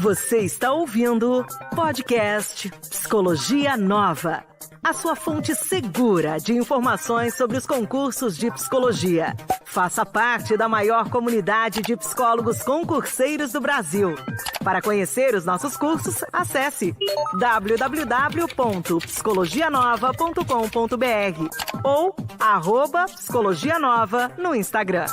Você está ouvindo podcast Psicologia Nova, a sua fonte segura de informações sobre os concursos de psicologia. Faça parte da maior comunidade de psicólogos concurseiros do Brasil. Para conhecer os nossos cursos, acesse www.psicologianova.com.br ou @psicologianova no Instagram.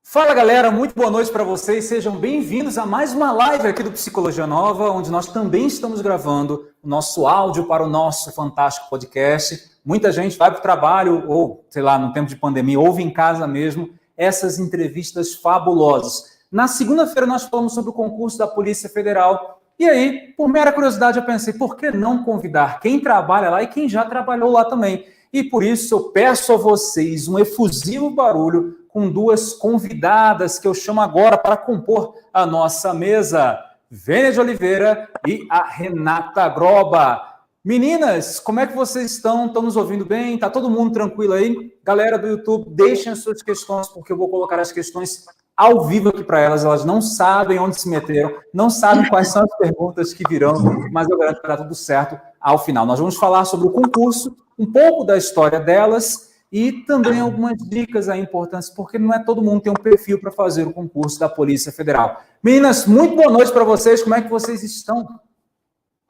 Fala galera, muito boa noite para vocês, sejam bem-vindos a mais uma live aqui do Psicologia Nova, onde nós também estamos gravando o nosso áudio para o nosso fantástico podcast. Muita gente vai para o trabalho ou, sei lá, no tempo de pandemia, ouve em casa mesmo essas entrevistas fabulosas. Na segunda-feira nós falamos sobre o concurso da Polícia Federal e aí, por mera curiosidade, eu pensei, por que não convidar quem trabalha lá e quem já trabalhou lá também? E por isso eu peço a vocês um efusivo barulho com duas convidadas que eu chamo agora para compor a nossa mesa. Vênia de Oliveira e a Renata Groba. Meninas, como é que vocês estão? Estão nos ouvindo bem? Está todo mundo tranquilo aí? Galera do YouTube, deixem as suas questões, porque eu vou colocar as questões ao vivo aqui para elas. Elas não sabem onde se meteram, não sabem quais são as perguntas que virão, mas eu garanto que dará tudo certo ao final. Nós vamos falar sobre o concurso, um pouco da história delas, e também algumas dicas aí importantes, porque não é todo mundo que tem um perfil para fazer o concurso da Polícia Federal. Meninas, muito boa noite para vocês. Como é que vocês estão?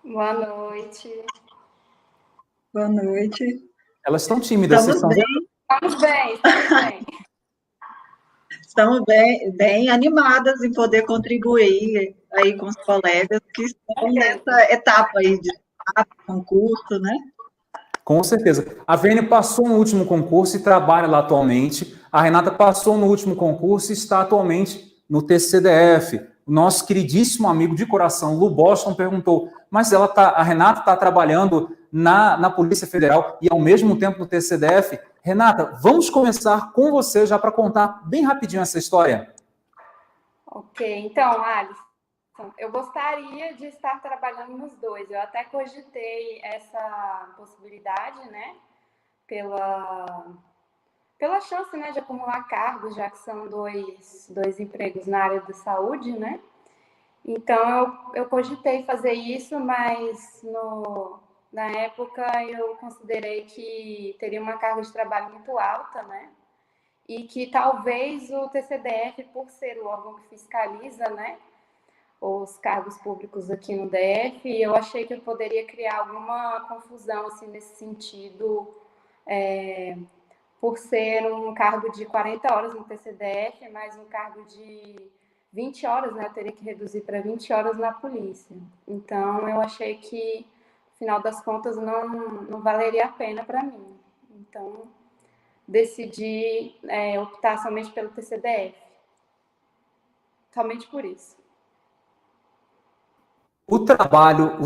Boa noite. Boa noite. Elas estão tímidas, vocês estão vendo? Estamos bem. Estamos bem animadas em poder contribuir aí com os colegas que estão nessa etapa aí de concurso, né? Com certeza. A Vênia passou no último concurso e trabalha lá atualmente. A Renata passou no último concurso e está atualmente no TCDF. O nosso queridíssimo amigo de coração, Lu Boston, perguntou, mas a Renata está trabalhando na Polícia Federal e ao mesmo tempo no TCDF? Renata, vamos começar com você já para contar bem rapidinho essa história. Ok, então, Alisson, eu gostaria de estar trabalhando nos dois. Eu até cogitei essa possibilidade, né? Pela chance, né, de acumular cargos, já que são dois empregos na área da saúde, né? Então, eu cogitei fazer isso, mas na época eu considerei que teria uma carga de trabalho muito alta, né? E que talvez o TCDF, por ser o órgão que fiscaliza, né, os cargos públicos aqui no DF, eu achei que eu poderia criar alguma confusão assim, nesse sentido, por ser um cargo de 40 horas no TCDF, mais um cargo de 20 horas, né? Eu teria que reduzir para 20 horas na polícia. Então, eu achei que, no final das contas, não valeria a pena para mim. Então, decidi optar somente pelo TCDF. Somente por isso. O trabalho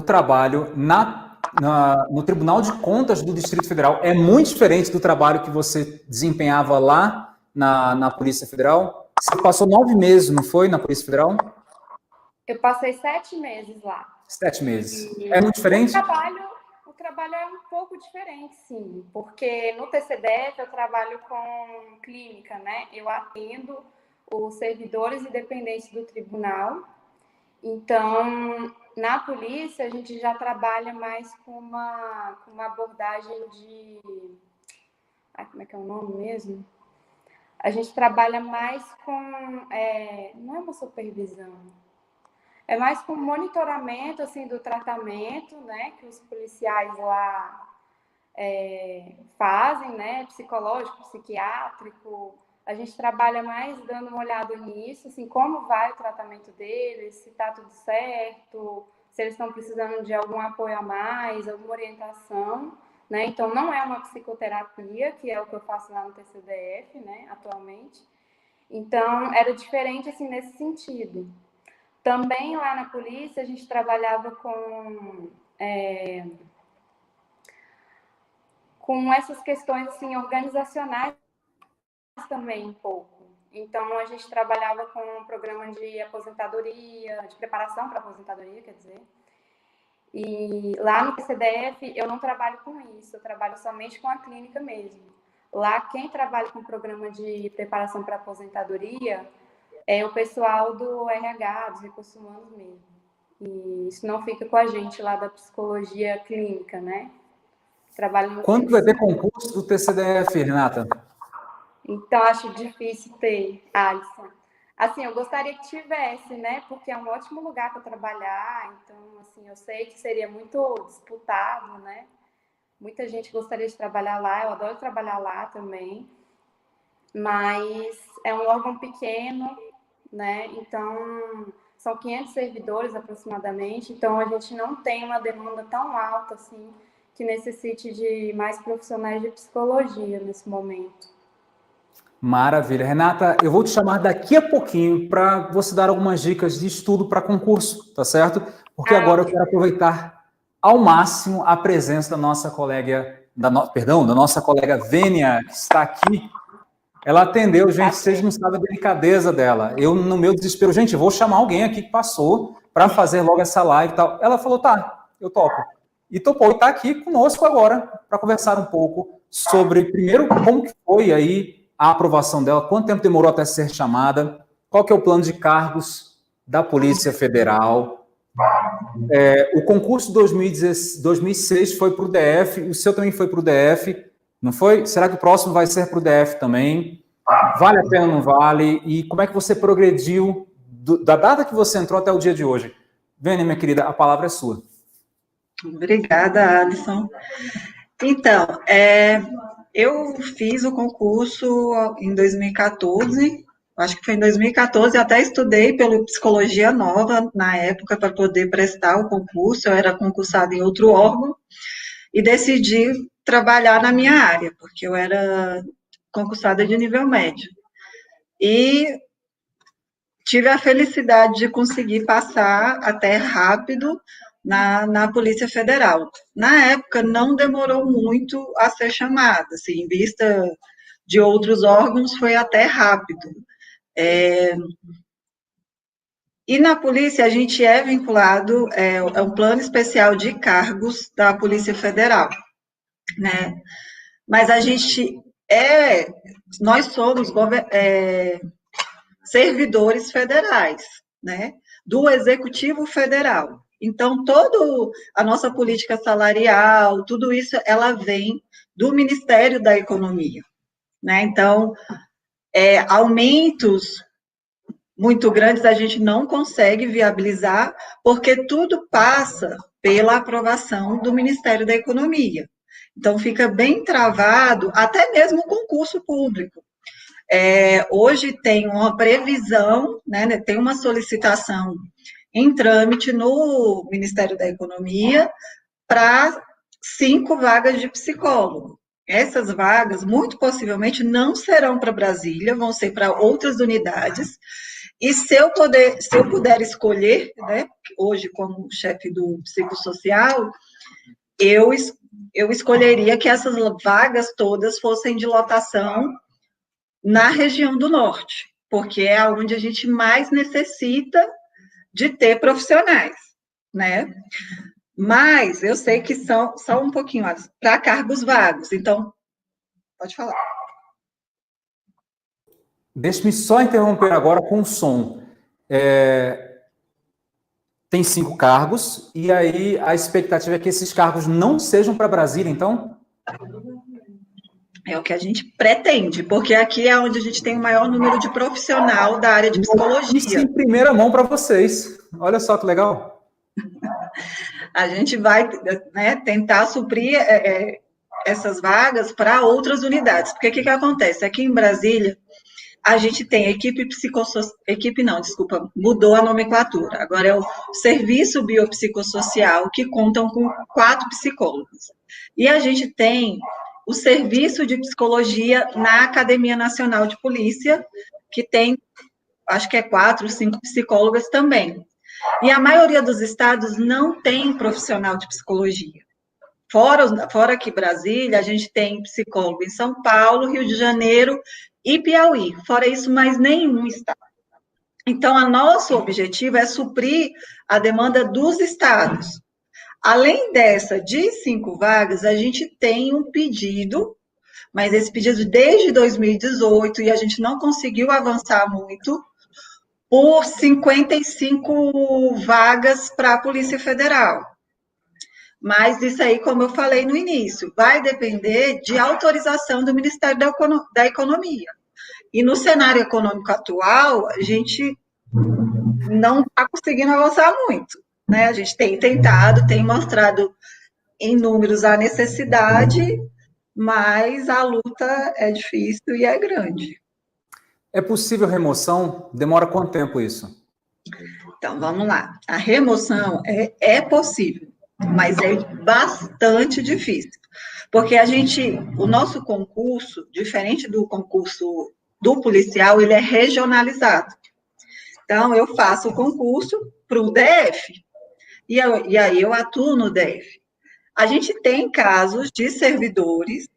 no Tribunal de Contas do Distrito Federal é muito diferente do trabalho que você desempenhava lá na Polícia Federal? Você passou 9 meses, não foi, na Polícia Federal? Eu passei 7 meses lá. 7 meses. É muito diferente? O trabalho é um pouco diferente, sim, porque no TCDF eu trabalho com clínica, né? Eu atendo os servidores e dependentes do tribunal. Então, na polícia, a gente já trabalha mais com uma abordagem de... como é que é o nome mesmo? A gente trabalha mais com... não é uma supervisão. É mais com monitoramento, assim, do tratamento, né? Que os policiais lá fazem, né? Psicológico, psiquiátrico. A gente trabalha mais dando uma olhada nisso, assim, como vai o tratamento deles, se está tudo certo, se eles estão precisando de algum apoio a mais, alguma orientação, né? Então, não é uma psicoterapia, que é o que eu faço lá no TCDF, né, atualmente. Então, era diferente, assim, nesse sentido. Também lá na polícia, a gente trabalhava com essas questões, assim, organizacionais também um pouco. Então, a gente trabalhava com um programa de aposentadoria, de preparação para aposentadoria, quer dizer. E lá no PCDF, eu não trabalho com isso, eu trabalho somente com a clínica mesmo. Lá, quem trabalha com o programa de preparação para aposentadoria é o pessoal do RH, dos recursos humanos mesmo. E isso não fica com a gente lá da psicologia clínica, né? Trabalho no Quando vai ter concurso do TCDF, Renata? Então, acho difícil ter, Alisson. Assim, eu gostaria que tivesse, né? Porque é um ótimo lugar para trabalhar. Então, assim, eu sei que seria muito disputado, né? Muita gente gostaria de trabalhar lá. Eu adoro trabalhar lá também. Mas é um órgão pequeno, né? Então, são 500 servidores aproximadamente. Então, a gente não tem uma demanda tão alta, assim, que necessite de mais profissionais de psicologia nesse momento. Maravilha. Renata, eu vou te chamar daqui a pouquinho para você dar algumas dicas de estudo para concurso, tá certo? Porque agora eu quero aproveitar ao máximo a presença da nossa colega, da nossa colega Vênia, que está aqui. Ela atendeu, gente, vocês não sabem a delicadeza dela. Eu, no meu desespero, gente, vou chamar alguém aqui que passou para fazer logo essa live e tal. Ela falou, tá, eu topo. E topou, e está aqui conosco agora para conversar um pouco sobre, primeiro, como que foi aí a aprovação dela, quanto tempo demorou até ser chamada, qual que é o plano de cargos da Polícia Federal. O concurso 2006 foi para o DF, o seu também foi para o DF, não foi? Será que o próximo vai ser para o DF também? Vale a pena ou não vale? E como é que você progrediu da data que você entrou até o dia de hoje? Vênia, minha querida, a palavra é sua. Obrigada, Alisson. Então, eu fiz o concurso em 2014, acho que foi em 2014, eu até estudei pelo Psicologia Nova na época para poder prestar o concurso, eu era concursada em outro órgão, e decidi trabalhar na minha área, porque eu era concursada de nível médio. E tive a felicidade de conseguir passar até rápido na Polícia Federal. Na época, não demorou muito a ser chamada, assim, em vista de outros órgãos, foi até rápido. E na polícia, a gente é vinculado, é um plano especial de cargos da Polícia Federal, né? Mas a gente nós somos servidores federais, né? Do Executivo Federal. Então, toda a nossa política salarial, tudo isso, ela vem do Ministério da Economia, né? Então, aumentos muito grandes a gente não consegue viabilizar, porque tudo passa pela aprovação do Ministério da Economia. Então, fica bem travado, até mesmo o concurso público. Hoje tem uma previsão, né, tem uma solicitação em trâmite no Ministério da Economia para 5 vagas de psicólogo. Essas vagas, muito possivelmente, não serão para Brasília, vão ser para outras unidades. E se eu puder escolher, né, hoje como chefe do psicossocial, eu escolheria que essas vagas todas fossem de lotação na região do norte, porque é onde a gente mais necessita de ter profissionais, né? Mas eu sei que são só um pouquinho para cargos vagos, então pode falar. Deixe-me só interromper agora com o som. Tem 5 cargos, e aí a expectativa é que esses cargos não sejam para Brasília, então? É o que a gente pretende, porque aqui é onde a gente tem o maior número de profissional da área de psicologia. Isso em primeira mão para vocês. Olha só que legal. A gente vai, né, tentar suprir essas vagas para outras unidades. Porque o que acontece? Aqui em Brasília, a gente tem equipe mudou a nomenclatura. Agora é o Serviço Biopsicossocial, que contam com 4 psicólogos. E a gente tem o Serviço de Psicologia na Academia Nacional de Polícia, que tem, acho que 4 ou 5 psicólogas também. E a maioria dos estados não tem profissional de psicologia. Fora aqui Brasília, a gente tem psicólogo em São Paulo, Rio de Janeiro e Piauí. Fora isso, mais nenhum estado. Então, o nosso objetivo é suprir a demanda dos estados. Além dessa de 5 vagas, a gente tem um pedido, mas esse pedido desde 2018, e a gente não conseguiu avançar muito, por 55 vagas para a Polícia Federal. Mas isso aí, como eu falei no início, vai depender de autorização do Ministério da Economia. E no cenário econômico atual, a gente não está conseguindo avançar muito, né? A gente tem tentado, tem mostrado em números a necessidade, mas a luta é difícil e é grande. É possível remoção? Demora quanto tempo isso? Então, vamos lá. A remoção é possível, mas é bastante difícil. Porque o nosso concurso, diferente do concurso do policial, ele é regionalizado. Então, eu faço o concurso para o DF, e aí eu atuo no DF. A gente tem casos de servidores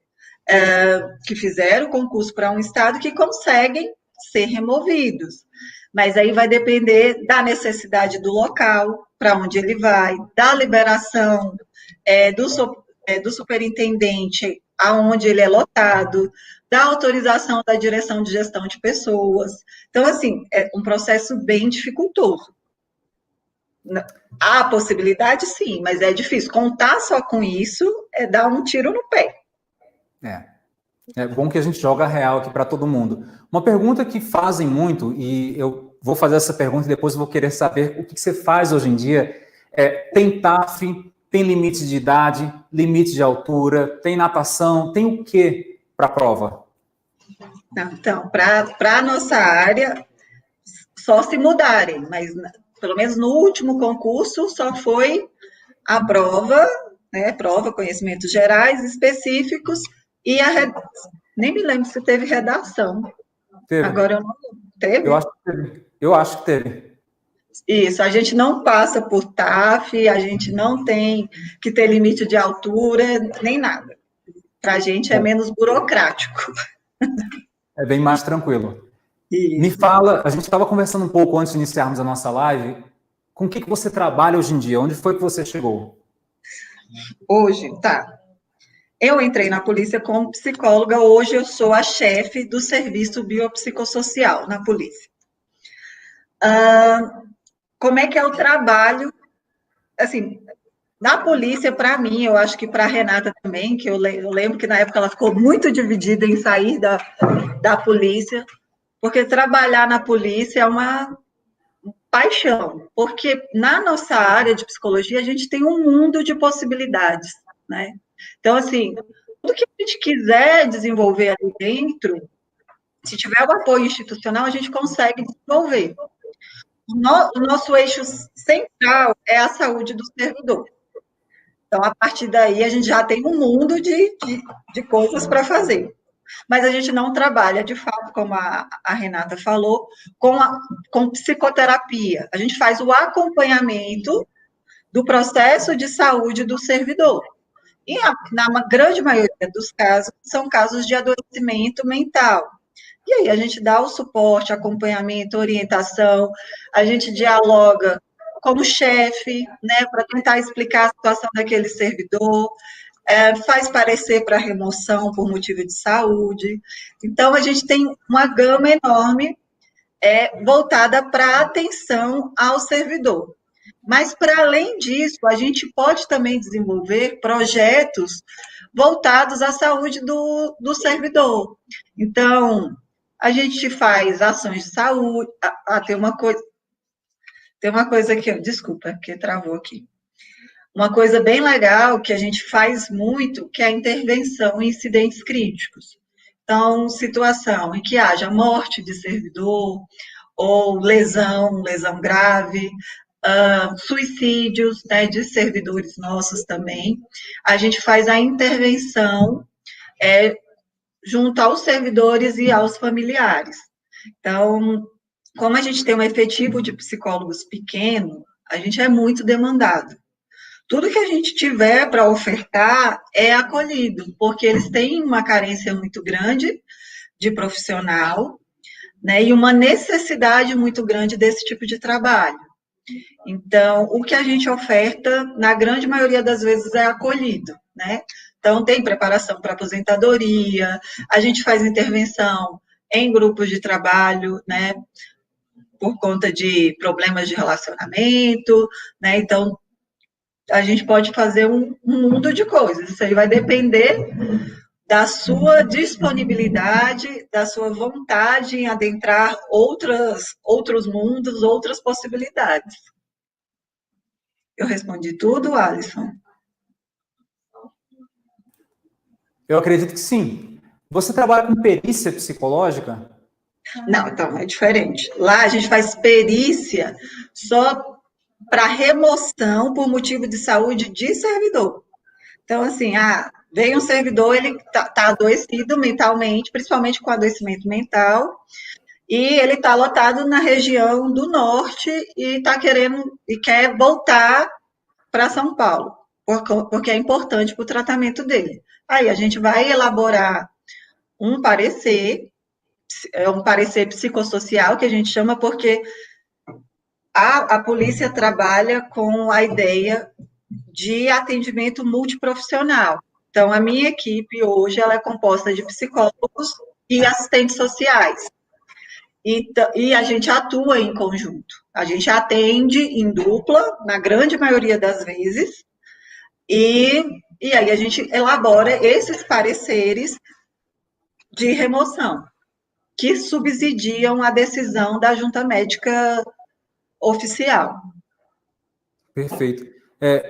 que fizeram o concurso para um estado que conseguem ser removidos. Mas aí vai depender da necessidade do local, para onde ele vai, da liberação do superintendente, aonde ele é lotado, da autorização da direção de gestão de pessoas. Então, assim, é um processo bem dificultoso. Há a possibilidade, sim, mas é difícil. Contar só com isso é dar um tiro no pé. É bom que a gente joga real aqui para todo mundo. Uma pergunta que fazem muito, e eu vou fazer essa pergunta e depois vou querer saber o que você faz hoje em dia, tem TAF, tem limite de idade, limite de altura, tem natação, tem o que para a prova? Então, para a nossa área, só se mudarem, mas pelo menos no último concurso só foi a prova, né, prova, conhecimentos gerais, específicos, e nem me lembro se teve redação. Teve. Agora eu não lembro. Teve? Eu acho que teve. Isso, a gente não passa por TAF, a gente não tem que ter limite de altura, nem nada. Para a gente é menos burocrático. É bem mais tranquilo. Isso. Me fala, a gente estava conversando um pouco antes de iniciarmos a nossa live, com o que você trabalha hoje em dia? Onde foi que você chegou? Hoje, tá. Eu entrei na polícia como psicóloga, hoje eu sou a chefe do serviço biopsicossocial na polícia. Como é que é o trabalho? Assim, na polícia, para mim, eu acho que para a Renata também, que eu lembro que na época ela ficou muito dividida em sair da polícia, porque trabalhar na polícia é uma paixão, porque na nossa área de psicologia a gente tem um mundo de possibilidades, né? Então, assim, tudo que a gente quiser desenvolver ali dentro, se tiver o apoio institucional, a gente consegue desenvolver. O nosso eixo central é a saúde do servidor. Então, a partir daí, a gente já tem um mundo de coisas para fazer. Mas a gente não trabalha, de fato, como a Renata falou, com psicoterapia. A gente faz o acompanhamento do processo de saúde do servidor. E na grande maioria dos casos, são casos de adoecimento mental. E aí a gente dá o suporte, acompanhamento, orientação, a gente dialoga como chefe, né, para tentar explicar a situação daquele servidor, faz parecer para remoção por motivo de saúde. Então, a gente tem uma gama enorme voltada para a atenção ao servidor. Mas, para além disso, a gente pode também desenvolver projetos voltados à saúde do servidor. Então, a gente faz ações de saúde. Tem uma coisa aqui, desculpa, que travou aqui. Uma coisa bem legal que a gente faz muito, que é a intervenção em incidentes críticos. Então, situação em que haja morte de servidor, ou lesão grave, suicídios, né, de servidores nossos também, a gente faz a intervenção junto aos servidores e aos familiares. Então, como a gente tem um efetivo de psicólogos pequeno, a gente é muito demandado. Tudo que a gente tiver para ofertar é acolhido, porque eles têm uma carência muito grande de profissional, né, e uma necessidade muito grande desse tipo de trabalho. Então, o que a gente oferta, na grande maioria das vezes, é acolhido, né? Então, tem preparação para aposentadoria, a gente faz intervenção em grupos de trabalho, né? por conta de problemas de relacionamento, né? Então, a gente pode fazer um mundo de coisas. Isso aí vai depender da sua disponibilidade, da sua vontade em adentrar outros mundos, outras possibilidades. Eu respondi tudo, Alisson? Eu acredito que sim. Você trabalha com perícia psicológica? Não, então é diferente. Lá a gente faz perícia só para remoção por motivo de saúde de servidor. Então, assim, vem um servidor, ele tá adoecido mentalmente, principalmente com adoecimento mental, e ele está lotado na região do norte e está querendo e quer voltar para São Paulo, porque é importante para o tratamento dele. Aí a gente vai elaborar um parecer, é um parecer psicossocial que a gente chama, porque a polícia trabalha com a ideia de atendimento multiprofissional. Então, a minha equipe hoje ela é composta de psicólogos e assistentes sociais. E a gente atua em conjunto. A gente atende em dupla, na grande maioria das vezes, e aí a gente elabora esses pareceres de remoção, que subsidiam a decisão da junta médica oficial. Perfeito.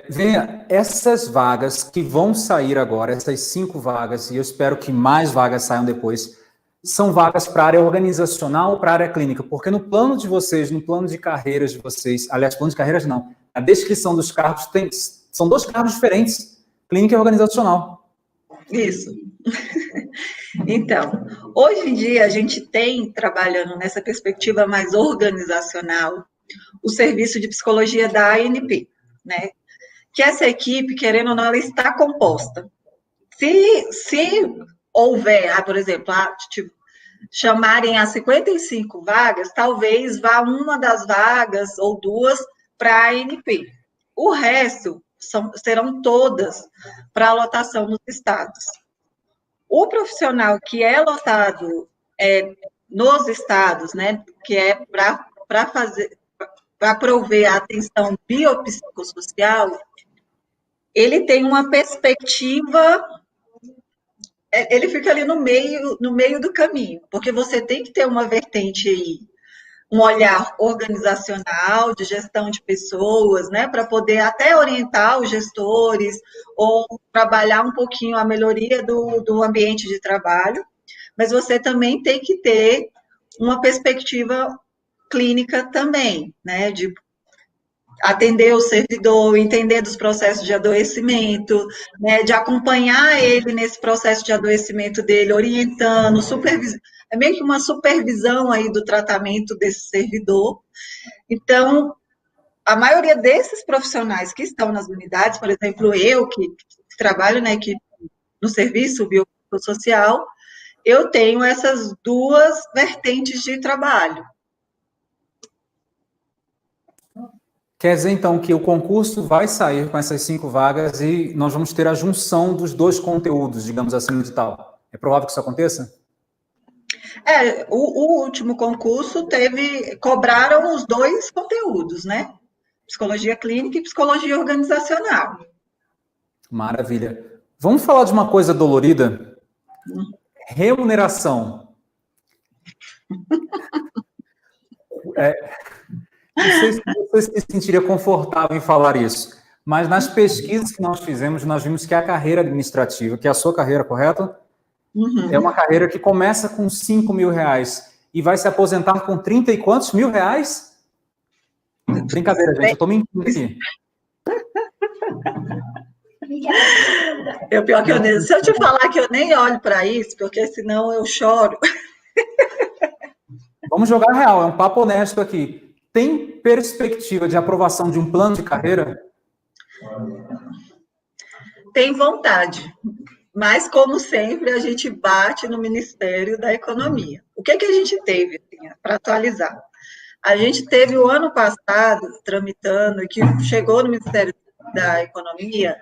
Venha, essas vagas que vão sair agora, essas 5 vagas, e eu espero que mais vagas saiam depois, são vagas para a área organizacional ou para a área clínica? Porque no plano de vocês, no plano de carreiras de vocês, aliás, plano de carreiras não, a descrição dos cargos são 2 cargos diferentes, clínica e organizacional. Isso. Então, hoje em dia a gente tem, trabalhando nessa perspectiva mais organizacional, o serviço de psicologia da ANP, né? Que essa equipe, querendo ou não, ela está composta. Se houver, por exemplo, chamarem a 55 vagas, talvez vá uma das vagas ou 2 para a ANP. O resto serão todas para a lotação nos estados. O profissional que é lotado nos estados, né, que é para prover a atenção biopsicossocial, ele tem uma perspectiva, ele fica ali no meio do caminho, porque você tem que ter uma vertente aí, um olhar organizacional, de gestão de pessoas, né, para poder até orientar os gestores, ou trabalhar um pouquinho a melhoria do ambiente de trabalho, mas você também tem que ter uma perspectiva clínica também, né, de atender o servidor, entender dos processos de adoecimento, né, de acompanhar ele nesse processo de adoecimento dele, orientando, é meio que uma supervisão aí do tratamento desse servidor. Então, a maioria desses profissionais que estão nas unidades, por exemplo, eu que trabalho na equipe no serviço biopsicossocial, eu tenho essas 2 vertentes de trabalho. Quer dizer, então, que o concurso vai sair com essas 5 vagas e nós vamos ter a junção dos 2 conteúdos, digamos assim, de tal. É provável que isso aconteça? O último concurso cobraram os 2 conteúdos, né? Psicologia clínica e psicologia organizacional. Maravilha. Vamos falar de uma coisa dolorida? Remuneração. Não sei se você se sentiria confortável em falar isso, mas nas pesquisas que nós fizemos, nós vimos que a carreira administrativa, que é a sua carreira, correto? Uhum. É uma carreira que começa com 5 mil reais e vai se aposentar com 30 e quantos mil reais? Brincadeira, gente, eu estou mentindo aqui. Pior que se eu te falar que eu nem olho para isso, porque senão eu choro. Vamos jogar real, é um papo honesto aqui. Tem perspectiva de aprovação de um plano de carreira? Tem vontade, mas como sempre a gente bate no Ministério da Economia. O que a gente teve, assim, para atualizar? A gente teve o ano passado tramitando, que chegou no Ministério da Economia,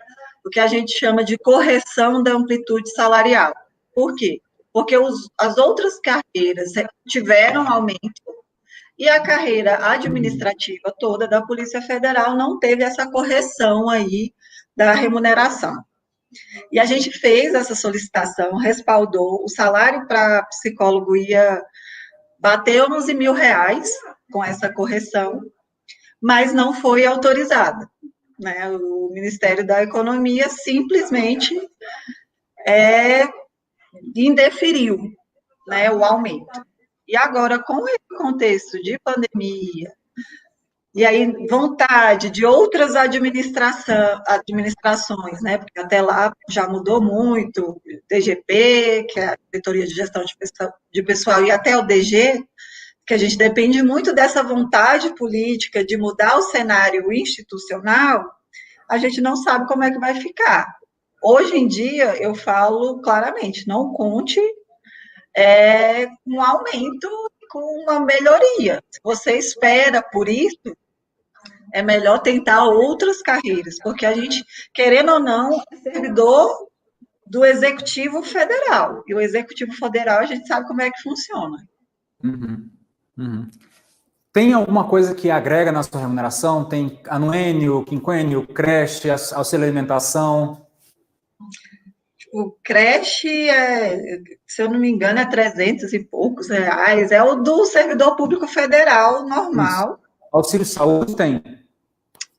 o que a gente chama de correção da amplitude salarial. Por quê? Porque as outras carreiras tiveram aumento e a carreira administrativa toda da Polícia Federal não teve essa correção aí da remuneração. E a gente fez essa solicitação, respaldou, o salário para psicólogo ia bater uns R$11.000 com essa correção, mas não foi autorizada, né? O Ministério da Economia simplesmente indeferiu, né, o aumento. E agora, com esse contexto de pandemia, e aí vontade de outras administrações, né, porque até lá já mudou muito, DGP, que é a Diretoria de Gestão de Pessoal, e até o DG, que a gente depende muito dessa vontade política de mudar o cenário institucional, a gente não sabe como é que vai ficar. Hoje em dia, eu falo claramente, não conte com um aumento, com uma melhoria. Se você espera por isso, é melhor tentar outras carreiras, porque a gente, querendo ou não, é servidor do Executivo Federal. E o Executivo Federal, a gente sabe como é que funciona. Uhum. Uhum. Tem alguma coisa que agrega na sua remuneração? Tem anuênio, quinquênio, creche, auxílio alimentação? O creche, se eu não me engano, é 300 e poucos reais. É o do servidor público federal normal. Isso. Auxílio saúde tem?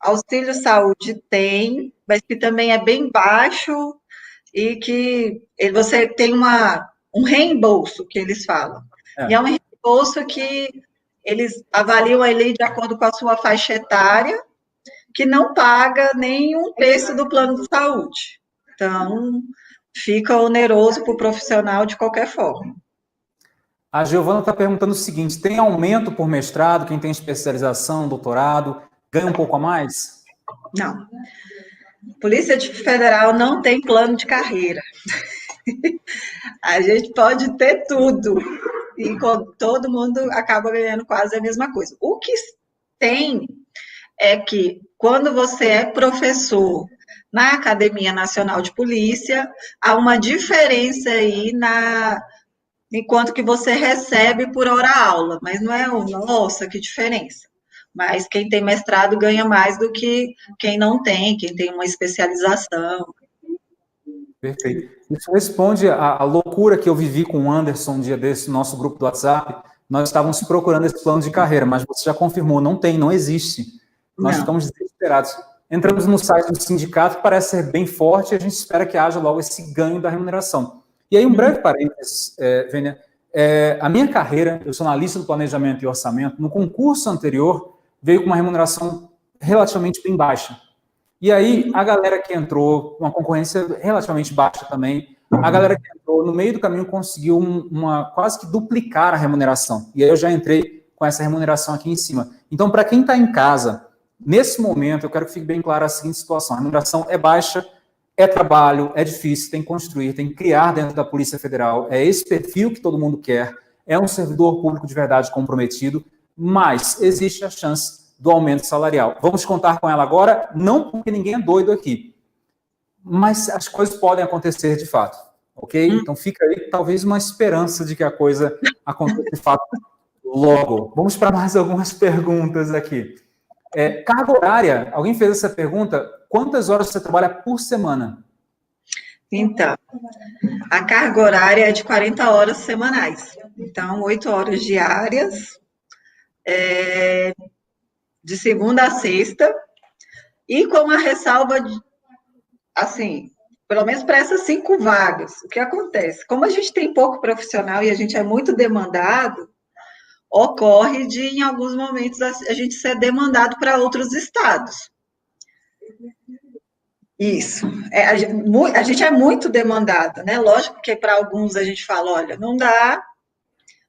Auxílio saúde tem, mas que também é bem baixo e que você tem um reembolso, que eles falam. E é um reembolso que eles avaliam ele de acordo com a sua faixa etária, que não paga nem um terço do plano de saúde. Então, fica oneroso para o profissional de qualquer forma. A Giovana está perguntando o seguinte, tem aumento por mestrado, quem tem especialização, doutorado, ganha um pouco a mais? Não. Polícia Federal não tem plano de carreira. A gente pode ter tudo, e todo mundo acaba ganhando quase a mesma coisa. O que tem é que, quando você é professor na Academia Nacional de Polícia, há uma diferença aí enquanto que você recebe por hora-aula, mas não é, nossa, que diferença. Mas quem tem mestrado ganha mais do que quem não tem, quem tem uma especialização. Perfeito. Isso responde à loucura que eu vivi com o Anderson um dia desse, no nosso grupo do WhatsApp. Nós estávamos procurando esse plano de carreira, mas você já confirmou, não tem, não existe. Nós ficamos desesperados. Entramos no site do sindicato, que parece ser bem forte, e a gente espera que haja logo esse ganho da remuneração. E aí, um breve parênteses, Vênia, a minha carreira, eu sou analista do planejamento e orçamento, no concurso anterior, veio com uma remuneração relativamente bem baixa. E aí, a galera que entrou, uma concorrência relativamente baixa também, a galera que entrou no meio do caminho conseguiu quase que duplicar a remuneração. E aí eu já entrei com essa remuneração aqui em cima. Então, para quem está em casa, nesse momento, eu quero que fique bem clara a seguinte situação. A remuneração é baixa, é trabalho, é difícil, tem que construir, tem que criar dentro da Polícia Federal. É esse perfil que todo mundo quer. É um servidor público de verdade comprometido, mas existe a chance do aumento salarial. Vamos contar com ela agora, não porque ninguém é doido aqui, mas as coisas podem acontecer de fato, ok? Então fica aí talvez uma esperança de que a coisa aconteça de fato logo. Vamos para mais algumas perguntas aqui. Carga horária, alguém fez essa pergunta, quantas horas você trabalha por semana? Então, a carga horária é de 40 horas semanais, então 8 horas diárias, de segunda a sexta, e com uma ressalva, assim, pelo menos para essas 5 vagas. O que acontece? Como a gente tem pouco profissional e a gente é muito demandado, ocorre de, em alguns momentos, a gente ser demandado para outros estados. Isso. A gente é muito demandado, né? Lógico que para alguns a gente fala, olha, não dá.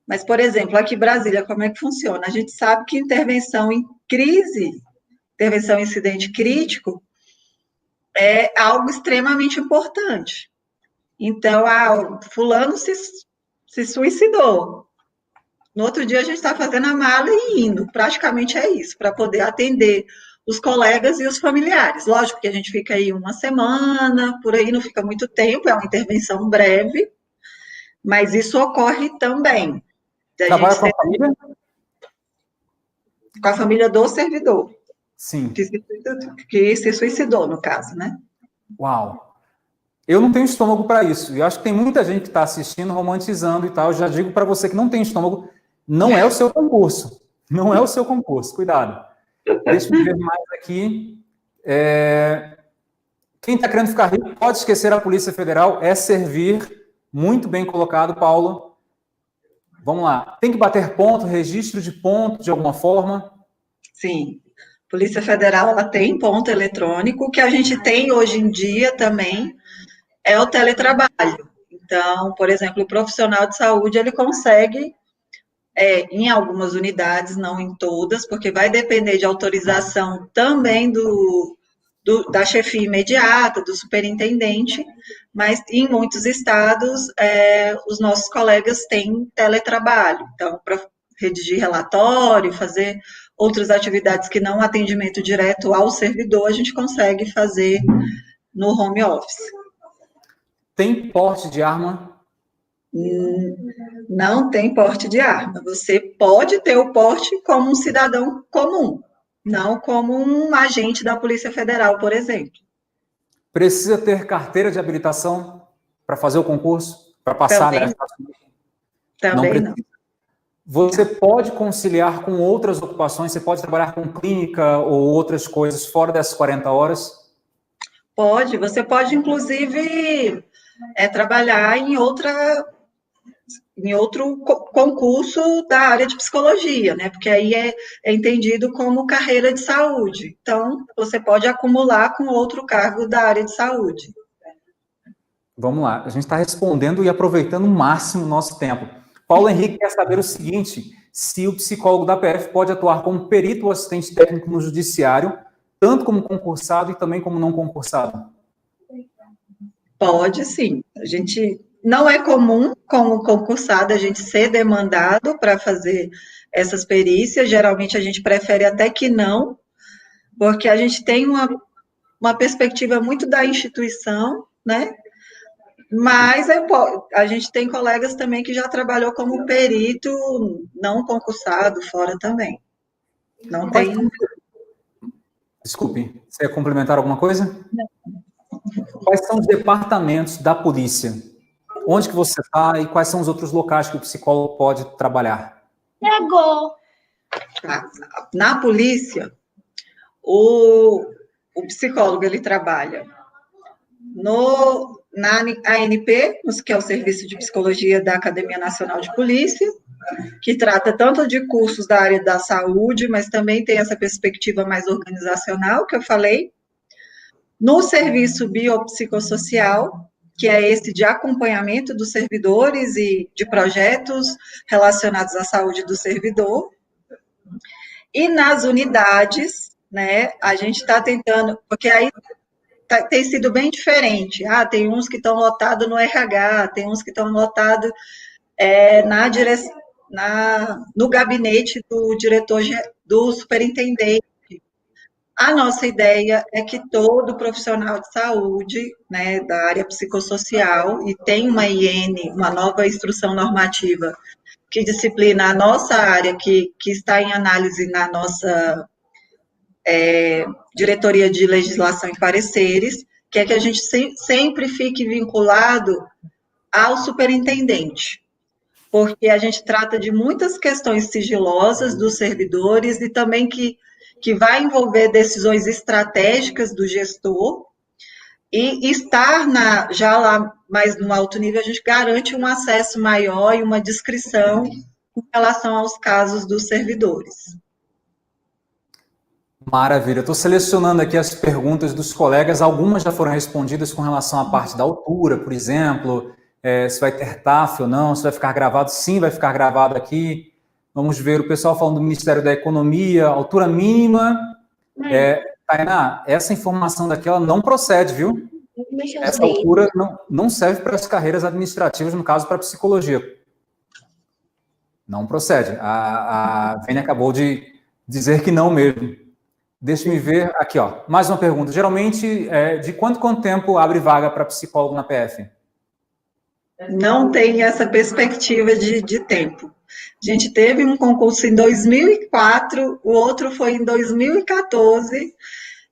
Mas, por exemplo, aqui em Brasília, como é que funciona? A gente sabe que intervenção em crise, intervenção em incidente crítico, é algo extremamente importante. Então, fulano se suicidou. No outro dia, a gente está fazendo a mala e indo. Praticamente é isso, para poder atender os colegas e os familiares. Lógico que a gente fica aí uma semana, por aí não fica muito tempo, é uma intervenção breve, mas isso ocorre também. Trabalha com a família? com a família do servidor, Sim. que se suicidou, no caso, né? Uau! Eu não tenho estômago para isso. E acho que tem muita gente que está assistindo, romantizando e tal. Eu já digo para você que não tem estômago, não é o seu concurso. Não é o seu concurso. Cuidado. Deixa eu ver mais aqui. Quem está querendo ficar rico pode esquecer a Polícia Federal, é servir. Muito bem colocado, Paulo. Vamos lá. Tem que bater ponto, registro de ponto, de alguma forma? Sim. Polícia Federal, ela tem ponto eletrônico, que a gente tem hoje em dia também, é o teletrabalho. Então, por exemplo, o profissional de saúde, ele consegue, em algumas unidades, não em todas, porque vai depender de autorização também da chefia imediata, do superintendente, mas em muitos estados, os nossos colegas têm teletrabalho. Então, para redigir relatório, fazer outras atividades que não atendimento direto ao servidor, a gente consegue fazer no home office. Tem porte de arma? Não tem porte de arma. Você pode ter o porte como um cidadão comum, não como um agente da Polícia Federal, por exemplo. Precisa ter carteira de habilitação para fazer o concurso? Para passar? Também não. Você pode conciliar com outras ocupações? Você pode trabalhar com clínica ou outras coisas fora dessas 40 horas? Pode. Você pode, inclusive, trabalhar em outro concurso da área de psicologia, né? Porque aí é entendido como carreira de saúde. Então, você pode acumular com outro cargo da área de saúde. Vamos lá. A gente está respondendo e aproveitando o máximo o nosso tempo. Paulo Henrique quer saber o seguinte: se o psicólogo da PF pode atuar como perito ou assistente técnico no judiciário, tanto como concursado e também como não concursado? Pode, sim. A gente não é comum, como concursado, a gente ser demandado para fazer essas perícias. Geralmente a gente prefere até que não, porque a gente tem uma perspectiva muito da instituição, né? Mas a gente tem colegas também que já trabalhou como perito não concursado fora também. Não tem. Desculpe, você ia complementar alguma coisa? Não. Quais são os departamentos da polícia? Onde que você está e quais são os outros locais que o psicólogo pode trabalhar? Na polícia, o psicólogo, ele trabalha na ANP, que é o Serviço de Psicologia da Academia Nacional de Polícia, que trata tanto de cursos da área da saúde, mas também tem essa perspectiva mais organizacional, que eu falei. No Serviço Biopsicossocial, que é esse de acompanhamento dos servidores e de projetos relacionados à saúde do servidor. E nas unidades, né, a gente está tentando, porque aí tem sido bem diferente. Tem uns que estão lotados no RH, tem uns que estão lotados no gabinete do diretor, do superintendente. A nossa ideia é que todo profissional de saúde, né, da área psicossocial, e tem uma IN, uma nova instrução normativa, que disciplina a nossa área, que está em análise na nossa Diretoria de Legislação e Pareceres, que é que a gente sempre fique vinculado ao superintendente, porque a gente trata de muitas questões sigilosas dos servidores e também que vai envolver decisões estratégicas do gestor, e estar já lá mais no alto nível, a gente garante um acesso maior e uma descrição com relação aos casos dos servidores. Maravilha. Estou selecionando aqui as perguntas dos colegas. Algumas já foram respondidas com relação à parte da altura, por exemplo, se vai ter TAF ou não, se vai ficar gravado. Sim, vai ficar gravado aqui. Vamos ver o pessoal falando do Ministério da Economia, altura mínima. Tainá, essa informação daqui ela não procede, viu? Essa altura não serve para as carreiras administrativas, no caso, para psicologia. Não procede. A Vênia acabou de dizer que não mesmo. Deixa-me ver aqui, ó. Mais uma pergunta. Geralmente, de quanto tempo abre vaga para psicólogo na PF? Não tem essa perspectiva de tempo. A gente teve um concurso em 2004, o outro foi em 2014,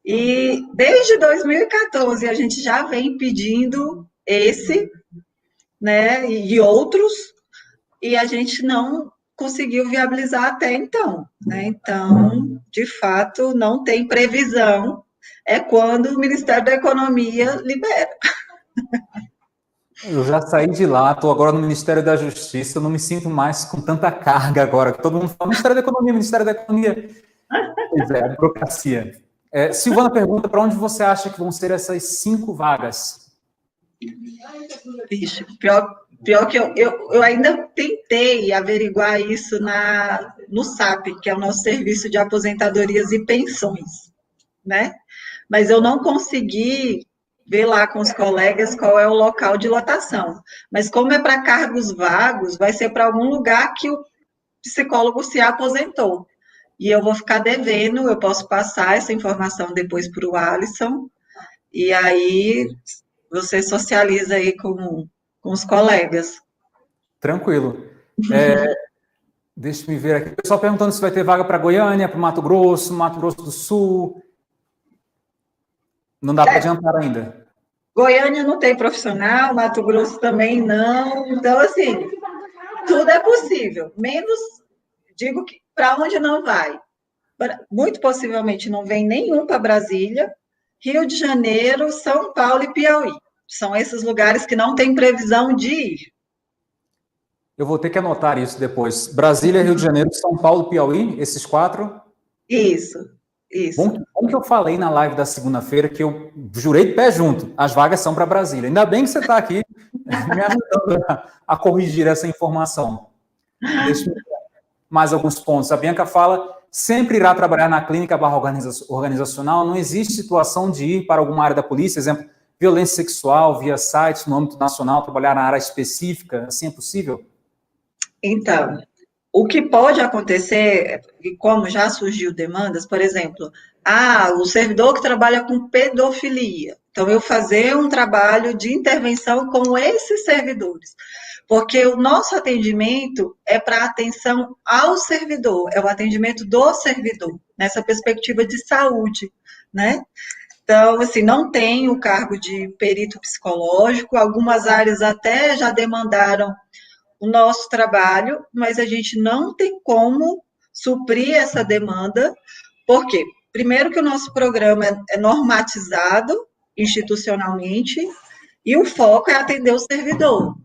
e desde 2014 a gente já vem pedindo esse, né, e outros, e a gente não conseguiu viabilizar até então, né? Então, de fato, não tem previsão, é quando o Ministério da Economia libera. Eu já saí de lá, estou agora no Ministério da Justiça, eu não me sinto mais com tanta carga agora, que todo mundo fala Ministério da Economia, Ministério da Economia. Pois é, a burocracia. Silvana pergunta, para onde você acha que vão ser essas 5 vagas? Vixe, pior que eu ainda tentei averiguar isso no SAP, que é o nosso Serviço de Aposentadorias e Pensões, né? Mas eu não consegui ver lá com os colegas qual é o local de lotação. Mas como é para cargos vagos, vai ser para algum lugar que o psicólogo se aposentou. E eu vou ficar devendo, eu posso passar essa informação depois para o Alisson, e aí você socializa aí com os colegas. Tranquilo. Deixa eu ver aqui. O pessoal perguntando se vai ter vaga para Goiânia, para Mato Grosso do Sul. Não dá para adiantar ainda. Goiânia não tem profissional, Mato Grosso também não. Então, assim, tudo é possível. Menos, digo que para onde não vai. Muito possivelmente não vem nenhum para Brasília, Rio de Janeiro, São Paulo e Piauí. São esses lugares que não tem previsão de ir. Eu vou ter que anotar isso depois. Brasília, Rio de Janeiro, São Paulo, Piauí, esses 4? Isso. Bom que eu falei na live da segunda-feira que eu jurei de pé junto. As vagas são para Brasília. Ainda bem que você está aqui me ajudando a corrigir essa informação. Deixa eu ver mais alguns pontos. A Bianca fala, sempre irá trabalhar na clínica barra organizacional, não existe situação de ir para alguma área da polícia, exemplo, violência sexual, via site, no âmbito nacional, trabalhar na área específica, assim é possível? Então, o que pode acontecer, e como já surgiu demandas, por exemplo, o servidor que trabalha com pedofilia, então eu fazer um trabalho de intervenção com esses servidores, porque o nosso atendimento é para atenção ao servidor, é o atendimento do servidor, nessa perspectiva de saúde, né? Então, assim, não tem o cargo de perito psicológico, algumas áreas até já demandaram o nosso trabalho, mas a gente não tem como suprir essa demanda, por quê? Primeiro que o nosso programa é normatizado institucionalmente, e o foco é atender o servidor,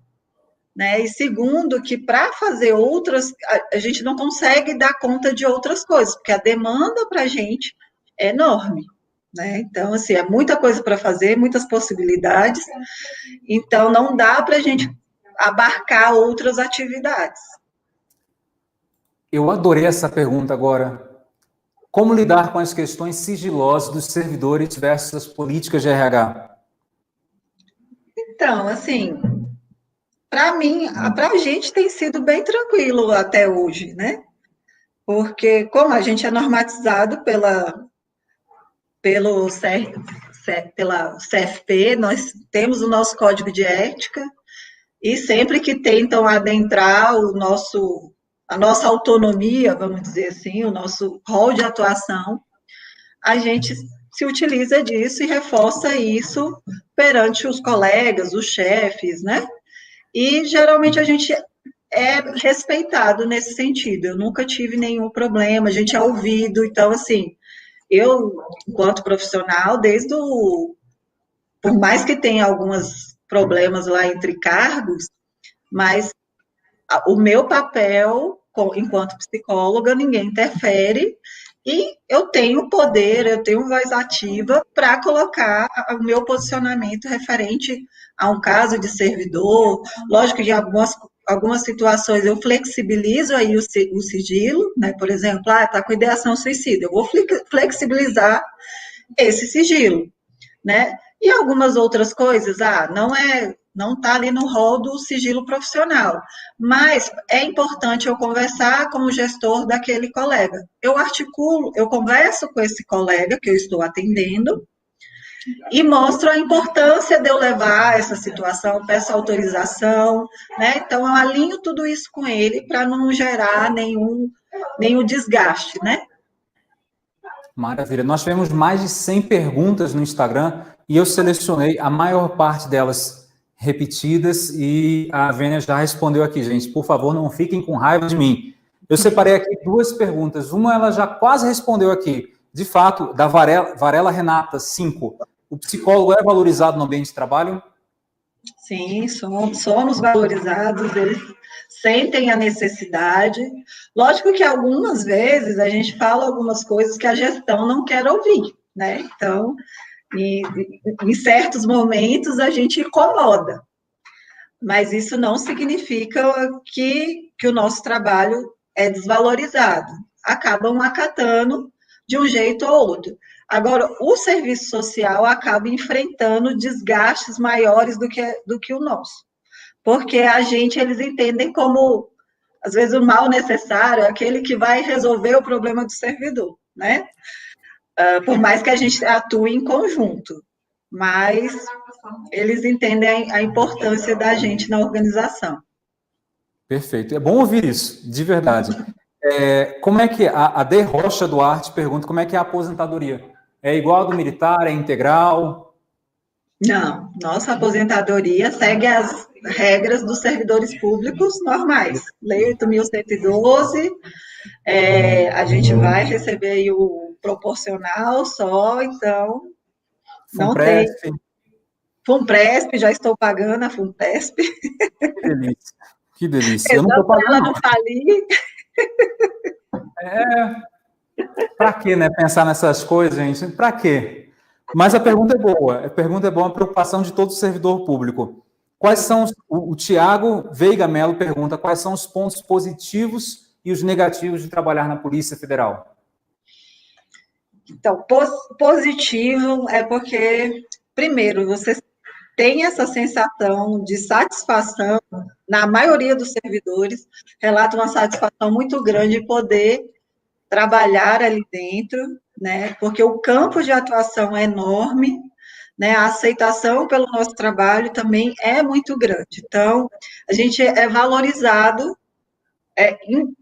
né? E segundo, que para fazer outras, a gente não consegue dar conta de outras coisas, porque a demanda para a gente é enorme, né? Então, assim, é muita coisa para fazer, muitas possibilidades, então não dá para a gente abarcar outras atividades. Eu adorei essa pergunta agora. Como lidar com as questões sigilosas dos servidores versus as políticas de RH? Então, assim, para mim, para a gente tem sido bem tranquilo até hoje, né? Porque como a gente é normatizado pela CFP, nós temos o nosso código de ética, e sempre que tentam adentrar a nossa autonomia, vamos dizer assim, o nosso rol de atuação, a gente se utiliza disso e reforça isso perante os colegas, os chefes, né? E geralmente a gente é respeitado nesse sentido. Eu nunca tive nenhum problema, a gente é ouvido, então, assim, eu, enquanto profissional, por mais que tenha alguns problemas lá entre cargos, mas o meu papel, enquanto psicóloga, ninguém interfere, e eu tenho poder, eu tenho voz ativa para colocar o meu posicionamento referente a um caso de servidor. Lógico que em algumas situações eu flexibilizo aí o sigilo, né? Por exemplo, está com ideação suicida, eu vou flexibilizar esse sigilo, né? E algumas outras coisas, não está ali no rol do sigilo profissional, mas é importante eu conversar com o gestor daquele colega. Eu converso com esse colega que eu estou atendendo, e mostro a importância de eu levar essa situação, peço autorização, né? Então, eu alinho tudo isso com ele para não gerar nenhum desgaste, né? Maravilha. Nós tivemos mais de 100 perguntas no Instagram e eu selecionei a maior parte delas repetidas e a Vênia já respondeu aqui, gente. Por favor, não fiquem com raiva de mim. Eu separei aqui 2 perguntas. Uma ela já quase respondeu aqui. De fato, da Varela Renata, 5. O psicólogo é valorizado no ambiente de trabalho? Sim, somos valorizados, eles sentem a necessidade. Lógico que algumas vezes a gente fala algumas coisas que a gestão não quer ouvir, né? Então, em certos momentos a gente incomoda, mas isso não significa que o nosso trabalho é desvalorizado. Acabam acatando de um jeito ou outro. Agora, o serviço social acaba enfrentando desgastes maiores do que o nosso, porque eles entendem como, às vezes, o mal necessário é aquele que vai resolver o problema do servidor, né? Por mais que a gente atue em conjunto, mas eles entendem a importância da gente na organização. Perfeito. É bom ouvir isso, de verdade. Como é que a De Rocha Duarte pergunta como é que é a aposentadoria? É igual a do militar? É integral? Não, nossa aposentadoria segue as regras dos servidores públicos normais. Lei 8.112, a gente vai receber aí o proporcional só, então não tem. FUNPRESP, já estou pagando a FUNPRESP. Que delícia, que delícia. Eu não estou pagando, ela não falir. Para que, né, pensar nessas coisas, gente? Para quê? Mas a pergunta é boa. A pergunta é boa, a preocupação de todo servidor público. Quais são o Tiago Veiga Melo pergunta quais são os pontos positivos e os negativos de trabalhar na Polícia Federal? Então, positivo é porque, primeiro, você tem essa sensação de satisfação, na maioria dos servidores, relata uma satisfação muito grande de poder trabalhar ali dentro, né? Porque o campo de atuação é enorme, né? A aceitação pelo nosso trabalho também é muito grande. Então, a gente é valorizado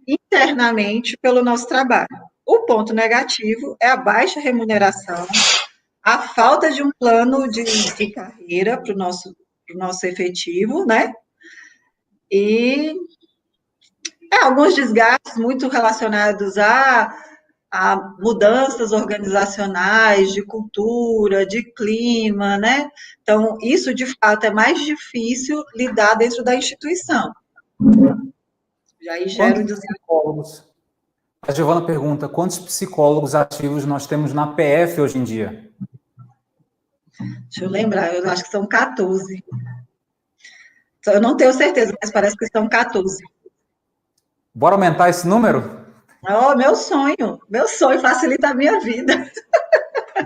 internamente pelo nosso trabalho. O ponto negativo é a baixa remuneração, a falta de um plano de carreira para o nosso efetivo, né? E alguns desgastes muito relacionados a mudanças organizacionais, de cultura, de clima, né? Então, isso, de fato, é mais difícil lidar dentro da instituição. E aí gera psicólogos? A Giovana pergunta, quantos psicólogos ativos nós temos na PF hoje em dia? Deixa eu lembrar, eu acho que são 14. Eu não tenho certeza, mas parece que são 14. Bora aumentar esse número? Oh, meu sonho facilita a minha vida.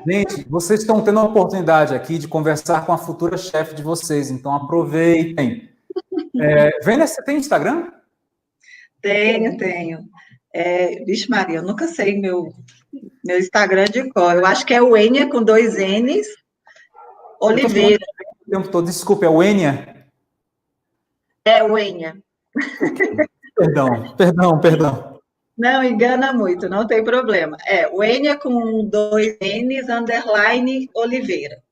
Gente, vocês estão tendo a oportunidade aqui de conversar com a futura chefe de vocês, então aproveitem. Vênia, você tem Instagram? Tenho. Vixe Maria, eu nunca sei meu Instagram de cor. Eu acho que é o Enia com 2 N's, Oliveira. O tempo todo. Desculpa, é o Enia? É o Enia. Perdão. Não engana muito, não tem problema. O Enia com 2 N's, _ Oliveira.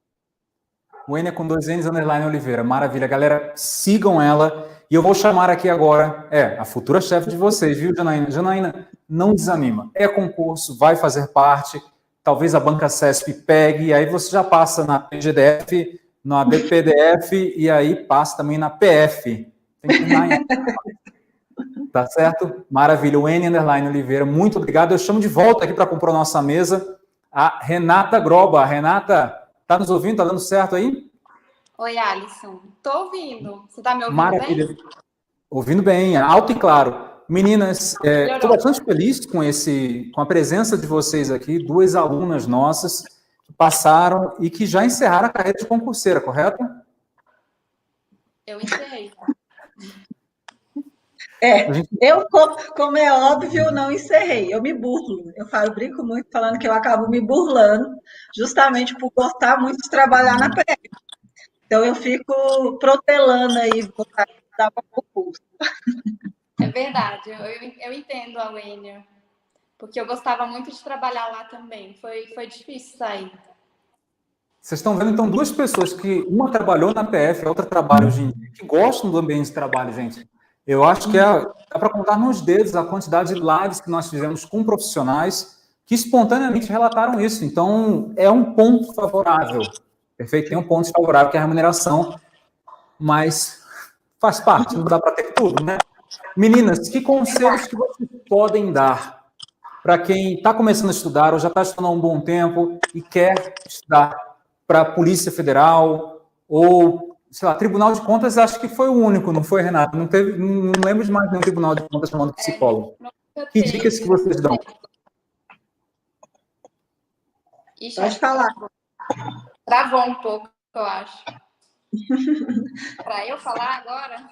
O Enia com 2 N's, _ Oliveira. Maravilha. Galera, sigam ela. E eu vou chamar aqui agora, a futura chefe de vocês, viu, Janaína? Janaína, não desanima. É concurso, vai fazer parte. Talvez a Banca CESP pegue, aí você já passa na PGDF, na BPDF, e aí passa também na PF. Tem que ir Tá certo? Maravilha. O Enia _ Oliveira, muito obrigado. Eu chamo de volta aqui para comprar nossa mesa a Renata Groba. Renata, tá nos ouvindo? Tá dando certo aí? Oi, Alisson. Tô ouvindo. Você tá me ouvindo Maravilha. bem? Ouvindo bem, alto e claro. Meninas, estou bastante feliz com a presença de vocês aqui, 2 alunas nossas que passaram e que já encerraram a carreira de concurseira, correto? Eu encerrei. É, A gente, como é óbvio, não encerrei. Eu me burlo. Eu brinco muito falando que eu acabo me burlando, justamente por gostar muito de trabalhar na PF. Então, eu fico protelando aí, voltar a estudar para concurso. É verdade, eu entendo a Wênia, porque eu gostava muito de trabalhar lá também. Foi difícil sair. vocês estão vendo, então, duas pessoas que uma trabalhou na PF, a outra trabalha hoje em dia, que gostam do ambiente de trabalho, gente. Eu acho que dá para contar nos dedos a quantidade de lives que nós fizemos com profissionais que espontaneamente relataram isso. Então, é um ponto favorável. Perfeito? Tem um ponto favorável, que é a remuneração, mas faz parte, não dá para ter tudo, né? Meninas, que conselhos que vocês podem dar para quem está começando a estudar ou já está estudando há um bom tempo e quer estudar para a Polícia Federal ou, sei lá, Tribunal de Contas, acho que foi o único, não foi, Renata? Não teve, não lembro de mais nenhum Tribunal de Contas chamando psicólogo. Nunca Que dicas que teve. vocês dão? Ixi, Pode acho que falar. travou um pouco, eu acho. Para eu falar agora?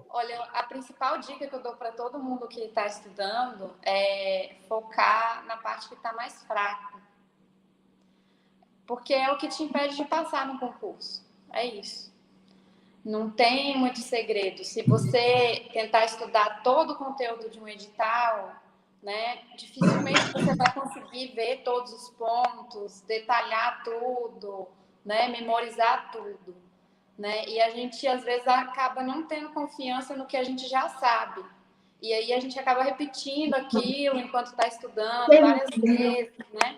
Olha, a principal dica que eu dou para todo mundo que está estudando é focar na parte que está mais fraca. Porque é o que te impede de passar no concurso. É isso. Não tem muito segredo. Se você tentar estudar todo o conteúdo de um edital, né, dificilmente você vai conseguir ver todos os pontos, detalhar tudo, né, memorizar tudo, né? E a gente às vezes acaba não tendo confiança no que a gente já sabe. E aí a gente acaba repetindo aquilo enquanto está estudando várias vezes, né?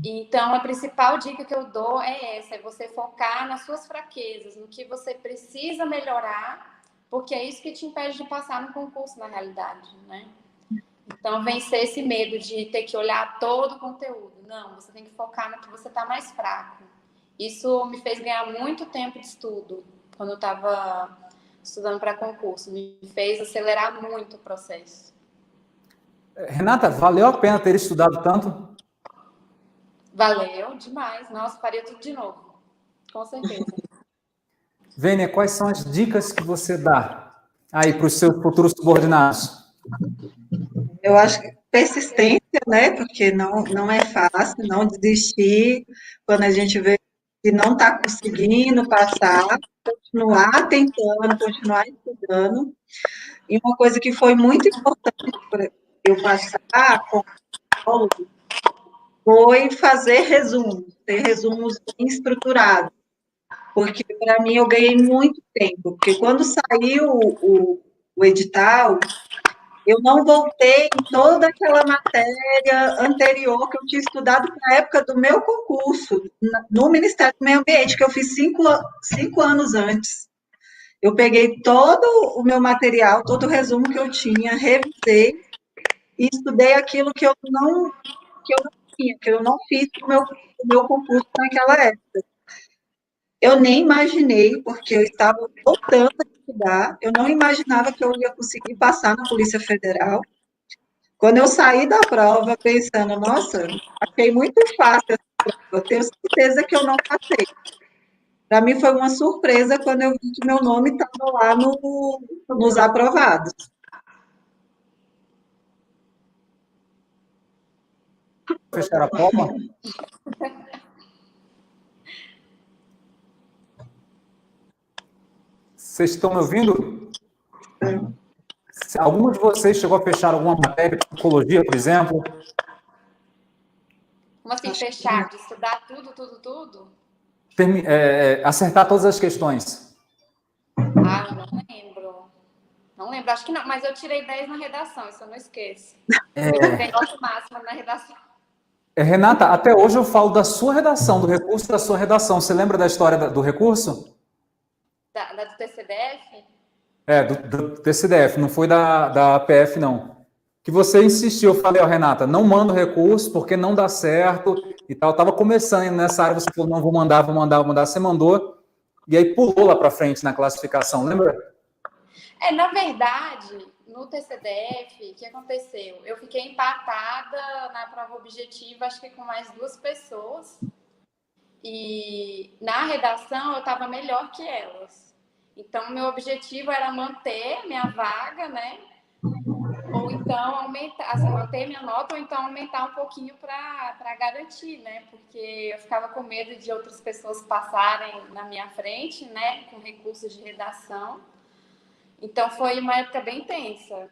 Então, a principal dica que eu dou é essa: é você focar nas suas fraquezas, no que você precisa melhorar, porque é isso que te impede de passar no concurso, na realidade, né? Então, vencer esse medo de ter que olhar todo o conteúdo. Não, você tem que focar no que você está mais fraco. Isso me fez ganhar muito tempo de estudo, quando eu estava estudando para concurso. Me fez acelerar muito o processo. Renata, valeu a pena ter estudado tanto? Valeu demais. Nossa, faria tudo de novo. Com certeza. Vênia, quais são as dicas que você dá aí para os seus futuros subordinados? Eu acho que persistência, né? Porque não é fácil não desistir quando a gente vê que não está conseguindo passar, continuar tentando, continuar estudando. E uma coisa que foi muito importante para eu passar com o psicólogo foi fazer resumos, ter resumos bem estruturados. Porque para mim eu ganhei muito tempo, porque quando saiu o edital, eu não voltei em toda aquela matéria anterior que eu tinha estudado na época do meu concurso, no Ministério do Meio Ambiente, que eu fiz 5 anos antes. Eu peguei todo o meu material, todo o resumo que eu tinha, revisei e estudei aquilo que eu não tinha, que eu não fiz no meu concurso naquela época. Eu nem imaginei, porque eu estava voltando a estudar, eu não imaginava que eu ia conseguir passar na Polícia Federal. Quando eu saí da prova pensando, nossa, achei muito fácil essa prova, eu tenho certeza que eu não passei. Para mim foi uma surpresa quando eu vi que meu nome estava lá nos aprovados. Fechar a prova? Vocês estão me ouvindo? Algum de vocês chegou a fechar alguma matéria de psicologia, por exemplo? Como assim, fechar? De estudar tudo, tudo, tudo? Acertar todas as questões. Ah, eu não lembro. Não lembro, acho que não. Mas eu tirei 10 na redação, isso eu não esqueço. Eu tirei nota máxima na redação. Renata, até hoje eu falo da sua redação, do recurso da sua redação. Você lembra da história do recurso? Da do TCDF? Do TCDF, não foi da PF, não. Que você insistiu, eu falei, Renata, não manda o recurso porque não dá certo e tal. Eu estava começando nessa área, você falou, não, vou mandar, vou mandar, vou mandar. Você mandou e aí pulou lá para frente na classificação, lembra? Na verdade, no TCDF, o que aconteceu? Eu fiquei empatada na prova objetiva, acho que com mais 2 pessoas. E na redação eu estava melhor que elas. Então, meu objetivo era manter minha vaga, né? Ou então aumentar, assim, manter minha nota, ou então aumentar um pouquinho para garantir, né? Porque eu ficava com medo de outras pessoas passarem na minha frente, né? Com recursos de redação. Então, foi uma época bem tensa.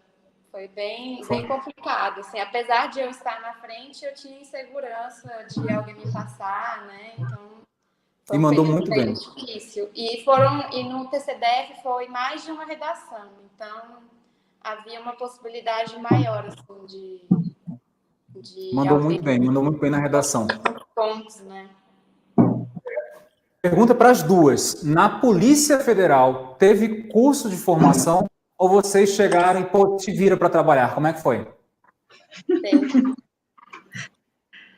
Foi bem complicado. Assim, apesar de eu estar na frente, eu tinha insegurança de alguém me passar, né? Então, foi E um mandou período muito bem bem. difícil. E no TCDF foi mais de uma redação. Então, havia uma possibilidade maior, assim, de Mandou haver muito bem na redação. pontos, né? Pergunta para as duas. Na Polícia Federal, teve curso de formação ou vocês chegaram e, pô, te vira para trabalhar? Como é que foi?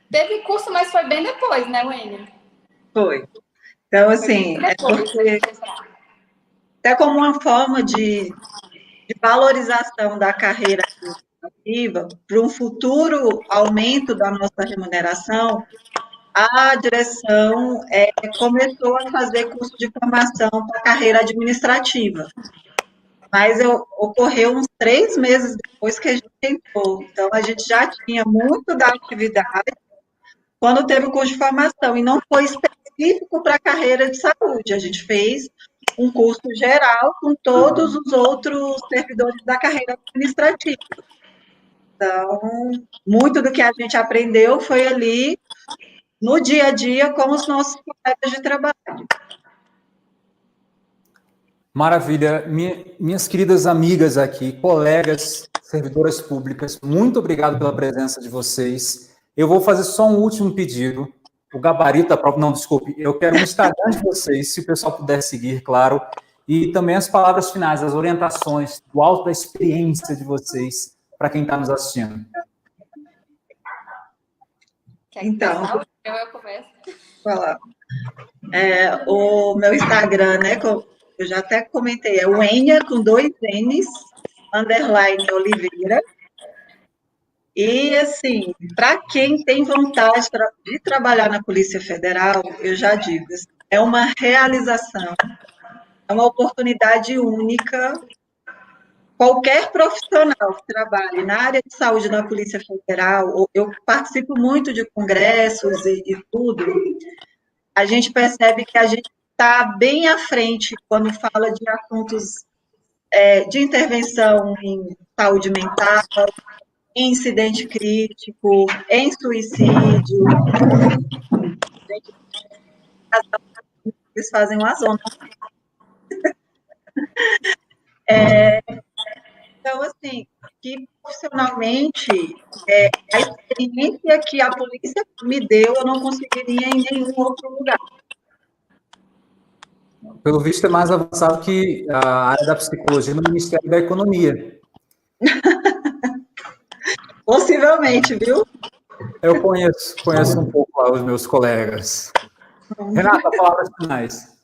Teve curso, mas foi bem depois, né, Wênia? Foi. Então, assim, é porque, até como uma forma de valorização da carreira administrativa, para um futuro aumento da nossa remuneração, a direção começou a fazer curso de formação para a carreira administrativa. Mas ocorreu uns 3 meses depois que a gente entrou. Então, a gente já tinha muito da atividade quando teve o curso de formação, e não foi específico para a carreira de saúde. A gente fez um curso geral com todos os outros servidores da carreira administrativa. Então, muito do que a gente aprendeu foi ali no dia a dia com os nossos colegas de trabalho. Maravilha. Minhas queridas amigas aqui, colegas, servidoras públicas, muito obrigado pela presença de vocês. Eu vou fazer só um último pedido. O gabarito da prova, não, desculpe. Eu quero o Instagram de vocês, se o pessoal puder seguir, claro. E também as palavras finais, as orientações, o alto da experiência de vocês, para quem está nos assistindo. Então, eu começo. Falar. O meu Instagram, né, eu já até comentei, é o Enia com 2 N's, _, Oliveira. E, assim, para quem tem vontade de trabalhar na Polícia Federal, eu já digo, é uma realização, é uma oportunidade única. Qualquer profissional que trabalhe na área de saúde na Polícia Federal, eu participo muito de congressos e tudo, a gente percebe que a gente está bem à frente quando fala de assuntos de intervenção em saúde mental, em incidente crítico, em suicídio. Eles fazem uma zona. Então, assim, que profissionalmente, a experiência que a polícia me deu, eu não conseguiria em nenhum outro lugar. Pelo visto, é mais avançado que a área da psicologia no Ministério da Economia. Possivelmente, viu? Eu conheço um pouco lá os meus colegas. Renata, palavras finais.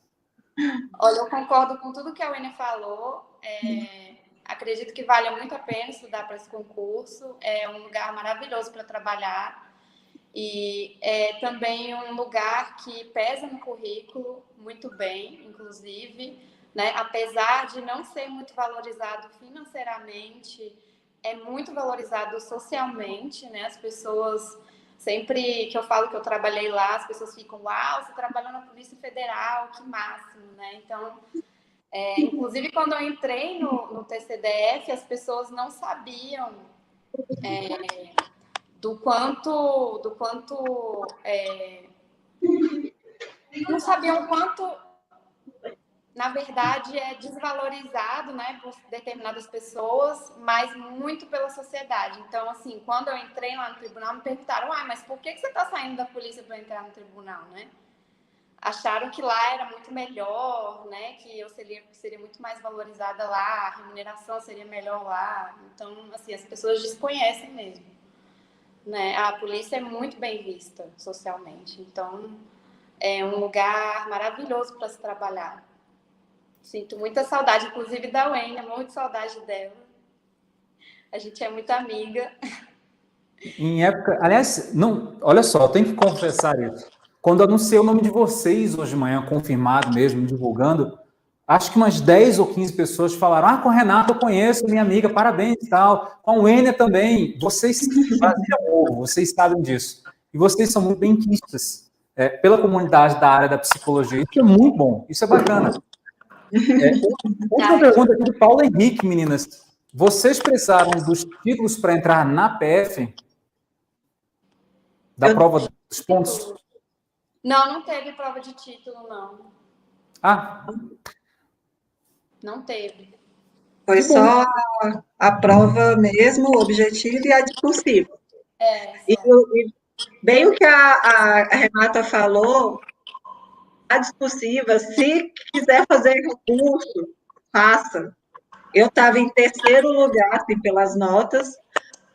Olha, eu concordo com tudo que a Wênia falou. Acredito que vale muito a pena estudar para esse concurso. É um lugar maravilhoso para trabalhar. E é também um lugar que pesa no currículo muito bem, inclusive, né? Apesar de não ser muito valorizado financeiramente, é muito valorizado socialmente, né? As pessoas, sempre que eu falo que eu trabalhei lá, as pessoas ficam, uau, você trabalhou na Polícia Federal, que máximo, né? Então, inclusive quando eu entrei no TCDF, as pessoas não sabiam do quanto não sabiam o quanto, na verdade, é desvalorizado, né, por determinadas pessoas, mas muito pela sociedade. Então, assim, quando eu entrei lá no tribunal, me perguntaram, mas por que você está saindo da polícia para entrar no tribunal, né? Acharam que lá era muito melhor, né, que eu seria muito mais valorizada lá, a remuneração seria melhor lá. Então, assim, as pessoas desconhecem mesmo, né? A polícia é muito bem vista socialmente, então é um lugar maravilhoso para se trabalhar. Sinto muita saudade, inclusive da Wênia, muito saudade dela. A gente é muito amiga. Em época, aliás, não, olha só, eu tenho que confessar isso. Quando eu anunciei o nome de vocês hoje de manhã, confirmado mesmo, divulgando, acho que umas 10 ou 15 pessoas falaram, com a Renata eu conheço, minha amiga, parabéns e tal. Com a Enia também. Vocês, Brasília é um ovo, vocês sabem disso. E vocês são muito benquistas pela comunidade da área da psicologia. Isso é muito bom, isso é bacana. Última pergunta aqui do Paulo Henrique, meninas. Vocês precisaram dos títulos para entrar na PF? Da prova dos pontos? Não teve prova de título, não. Não teve. Foi só a prova mesmo, o objetivo e a discursiva. E bem o que a Renata falou, a discursiva, se quiser fazer recurso, faça. Eu estava em terceiro lugar, assim, pelas notas.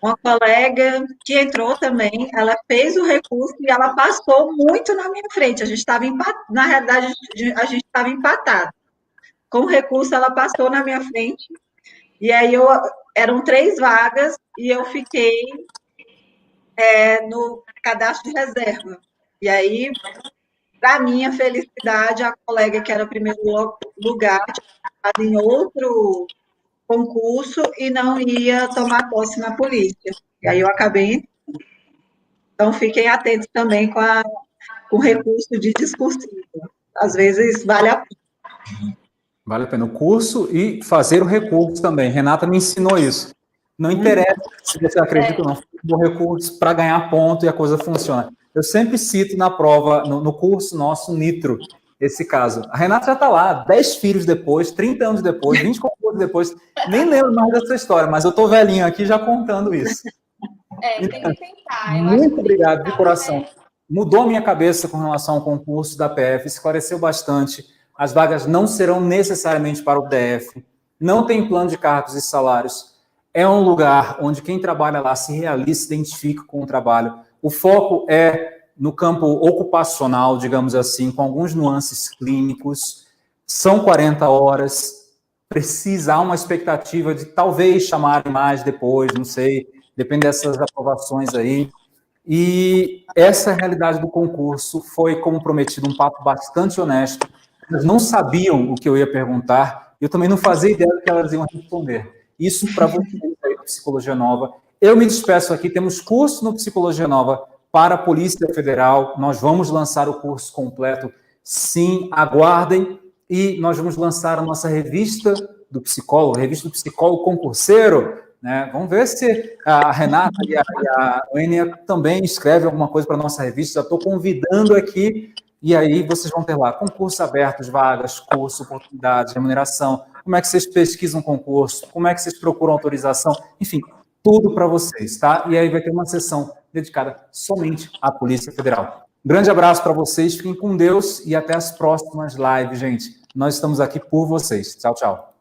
Uma colega que entrou também, ela fez o recurso e ela passou muito na minha frente. A gente estava empatado. Na realidade, a gente estava empatado. Com o recurso, ela passou na minha frente. E aí, eram 3 vagas e eu fiquei no cadastro de reserva. E aí, para minha felicidade, a colega que era o primeiro lugar estava em outro concurso e não ia tomar posse na polícia. E aí eu acabei. Então, fiquem atentos também com o recurso de discursiva. Às vezes, vale a pena. Vale a pena o curso e fazer o recurso também. Renata me ensinou isso. Não interessa se você acredita ou não, o recurso para ganhar ponto e a coisa funciona. Eu sempre cito na prova, no curso nosso Nitro, esse caso. A Renata já está lá, 10 filhos depois, 30 anos depois, 20 concursos depois, nem lembro mais dessa história, mas eu estou velhinho aqui já contando isso. Tem que tentar. Muito obrigado, de coração. Mudou a minha cabeça com relação ao concurso da PF, esclareceu bastante. As vagas não serão necessariamente para o DF, não tem plano de cargos e salários. É um lugar onde quem trabalha lá se realiza, se identifica com o trabalho. O foco é no campo ocupacional, digamos assim, com alguns nuances clínicos. São 40 horas. Precisa, há uma expectativa de talvez chamarem mais depois, não sei, depende dessas aprovações aí. E essa é a realidade do concurso. Foi, como prometido, um papo bastante honesto. Elas não sabiam o que eu ia perguntar, eu também não fazia ideia do que elas iam responder. Isso para vocês aí do Psicologia Nova. Eu me despeço aqui, temos curso no Psicologia Nova para a Polícia Federal, nós vamos lançar o curso completo, sim, aguardem, e nós vamos lançar a nossa revista do psicólogo concurseiro, né? Vamos ver se a Renata e a Enia também escrevem alguma coisa para a nossa revista, já estou convidando aqui. E aí vocês vão ter lá concursos abertos, vagas, curso, oportunidades, remuneração, como é que vocês pesquisam concurso, como é que vocês procuram autorização, enfim, tudo para vocês, tá? E aí vai ter uma sessão dedicada somente à Polícia Federal. Um grande abraço para vocês, fiquem com Deus e até as próximas lives, gente. Nós estamos aqui por vocês. Tchau, tchau.